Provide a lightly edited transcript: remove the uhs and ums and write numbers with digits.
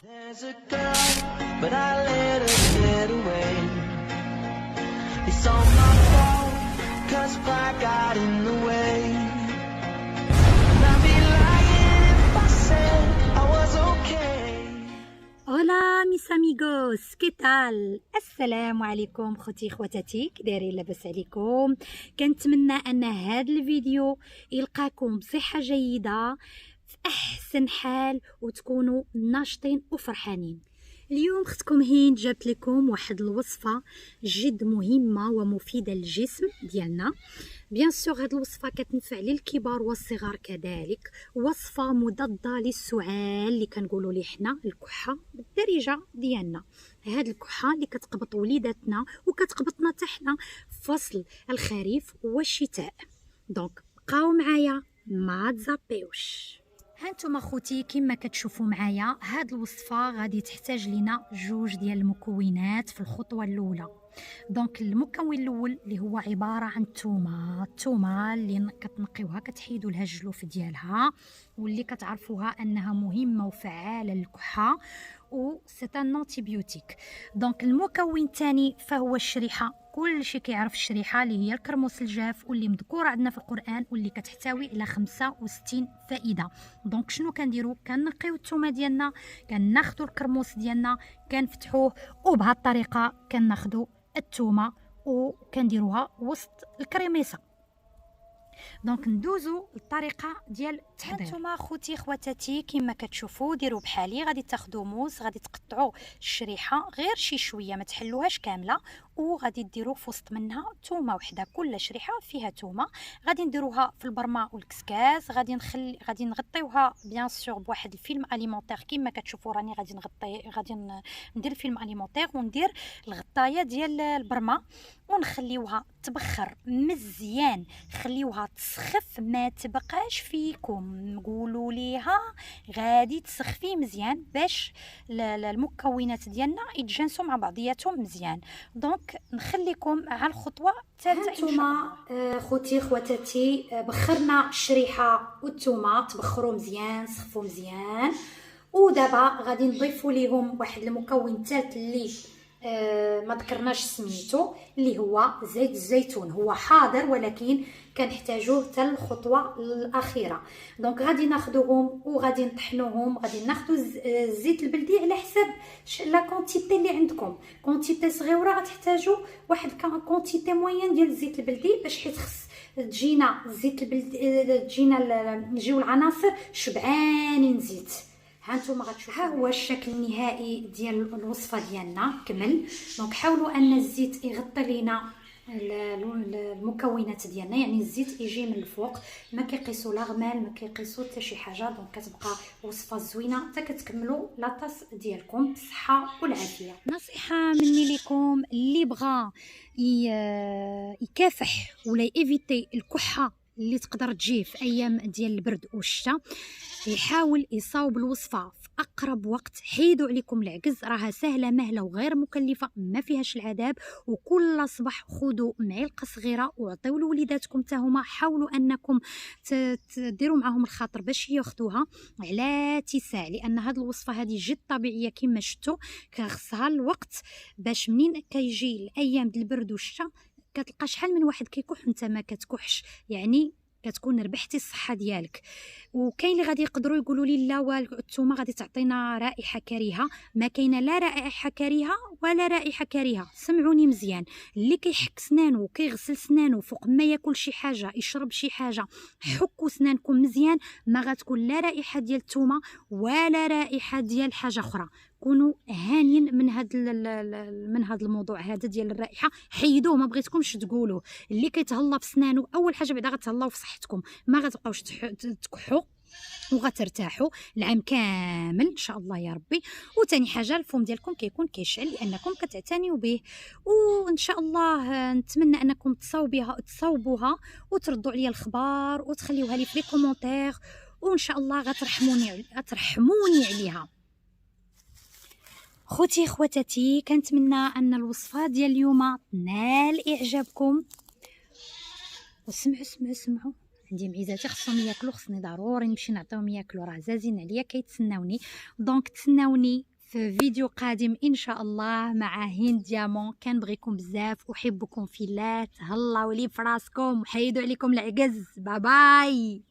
There's a girl, but I let her get away. It's all my fault, 'cause pride got in the way. And I'd be lying if I said I was okay. Hola mis amigos, ¿qué tal؟ السلام عليكم خوتي خواتاتي، كي دايرين؟ لاباس عليكم؟ كنتمنى ان هذا الفيديو يلقاكم بصحة جيدة في احسن حال وتكونوا ناشطين وفرحانين. اليوم اختكم هند جابت لكم واحد الوصفة جد مهمة ومفيدة للجسم ديالنا. بيان سور هاد الوصفه كتنفع للكبار والصغار كذلك، وصفه مضاده للسعال اللي كنقولوا ليه حنا الكحه بالدارجه ديالنا. هاد الكحه اللي كتقبط وليداتنا وكتقبطنا حتى حنا في فصل الخريف والشتاء. دونك بقاو معايا ما تزابيوش. هانتوما خوتي كما كتشوفوا معايا هاد الوصفه غادي تحتاج لنا جوج ديال المكونات في الخطوه الاولى. دونك المكون الاول اللي هو عباره عن الثومه اللي كتنقيوها كتحيدوا لها الجلوف ديالها واللي كتعرفوها انها مهمه وفعاله للكحه و سيت ان انتيبيوتيك. دونك المكون الثاني فهو الشريحه. كل شيء كيعرف الشريحه اللي هي الكرموس الجاف واللي مذكوره عندنا في القران واللي كتحتوي على 65 فائده. دونك شنو كنديروا؟ كنقيو الثومه ديالنا، كناخذوا الكرموس ديالنا كنفتحوه، وبهذه الطريقه كناخذوا الثومه وكنديروها وسط الكريميسه. دونك ندوزو للطريقه ديال التحضير. هانتوما خوتي خواتاتي كما كتشوفوا ديروا بحالي، غادي تاخذوا موس، غادي تقطعوا الشريحه غير شي شويه ما تحلوهاش كامله، وغادي ديروا في وسط منها ثومه وحده، كل شريحه فيها ثومه. غادي نديروها في البرمه والكسكاس، غادي نغطيوها بيان سور بواحد الفيلم اليمونتير كما كتشوفوا راني غادي ندير الفيلم اليمونتير وندير الغطايه ديال البرمه ونخليوها تبخر مزيان، خليوها تسخف ما تبقاش فيكم، قولوا ليها غادي تسخفي مزيان باش المكونات ديالنا يتجانسوا مع بعضياتهم مزيان. دونك نخليكم على الخطوه الثالثه. انتوما خوتي خواتاتي بخرنا الشريحه والثومه، تبخروا مزيان سخفوا مزيان، ودابا غادي نضيفوا ليهم واحد المكون ثالث اللي ما ذكرناش سميتو، اللي هو زيت الزيتون. هو حاضر ولكن كنحتاجوه حتى الخطوه الاخيره. دونك غادي ناخذوهم وغادي نطحنوهم. غادي ناخذوا الزيت البلدي على حساب لا كونتيتي اللي عندكم. كونتيتي صغيره غتحتاجوا واحد كونتيتي موين ديال الزيت البلدي باش حيت خص تجينا الزيت البلدي نجيو العناصر شبعانين زيت. هانتوما غتشوفوا ها هو الشكل النهائي ديال الوصفه ديالنا كمل. دونك حاولوا ان الزيت يغطي لينا المكونات ديالنا، يعني الزيت يجي من الفوق، ما كيقيسوا لا غمال ما كيقيسوا حتى شي حاجه. دونك كتبقى وصفه زوينه حتى كتكملوا لاطاس ديالكم بالصحه والعافيه. نصيحه مني لكم، اللي بغى يكافح ولا ايفيتي الكحه اللي تقدر تجي في ايام ديال البرد والشتاء، يحاول يصاوب الوصفه في اقرب وقت. حيدوا عليكم العجز، راها سهله مهله وغير مكلفه، ما فيهاش العذاب. وكل صباح خذوا معلقه صغيره وعطيو لوليداتكم حتى هما. حاولوا انكم تديروا معهم الخاطر باش ياخذوها على اتساع، لان هذه الوصفه هذه جد طبيعيه كما شفتوا. كخصها الوقت باش منين كيجي الايام ديال البرد والشتاء كتلقى شحال من واحد كيكح وانت ما كتكحش، يعني كتكون ربحتي الصحه ديالك. وكاين اللي غادي يقدروا يقولوا لي لا الثومه غادي تعطينا رائحه كريهه. ما كاينه لا رائحه كريهه ولا رائحه كريهه. سمعوني مزيان، اللي كيحك سنانه وكيغسل سنانه فوق ما ياكل شي حاجه يشرب شي حاجه، حكوا سنانكم مزيان، ما غتكون لا رائحه ديال الثومه ولا رائحه ديال حاجه اخرى. كونوا هانين من هذا الموضوع هذا ديال الرائحه، حيدوه ما بغيتكمش تقولوه. اللي كيتهلا في سنانه اول حاجه بعدا غتهلاو في صحتكم، ما غتبقاوش تكحوا وغترتاحوا العام كامل ان شاء الله يا ربي. وثاني حاجه الفم ديالكم كيكون كيشعل لانكم كتعتنيوا به. وان شاء الله نتمنى انكم تصاوبوها وتردوا عليا الخبر وتخليوها لي في لي كومونتير، وان شاء الله غترحموني عليها. خوتي خواتاتي كنتمنى ان الوصفه ديال اليوم تنال اعجابكم. وسمعوا عندي معيزاتي خصهم ياكلوا، خصني ضروري نمشي نعطيهم ياكلوا، راه زازين عليا كيتسناوني. دونك تسناوني في فيديو قادم ان شاء الله مع هند ديامون. كنبغيكم بزاف، احبكم في الله، تهلاو لي فراسكم، حيدوا عليكم العجز. باي باي.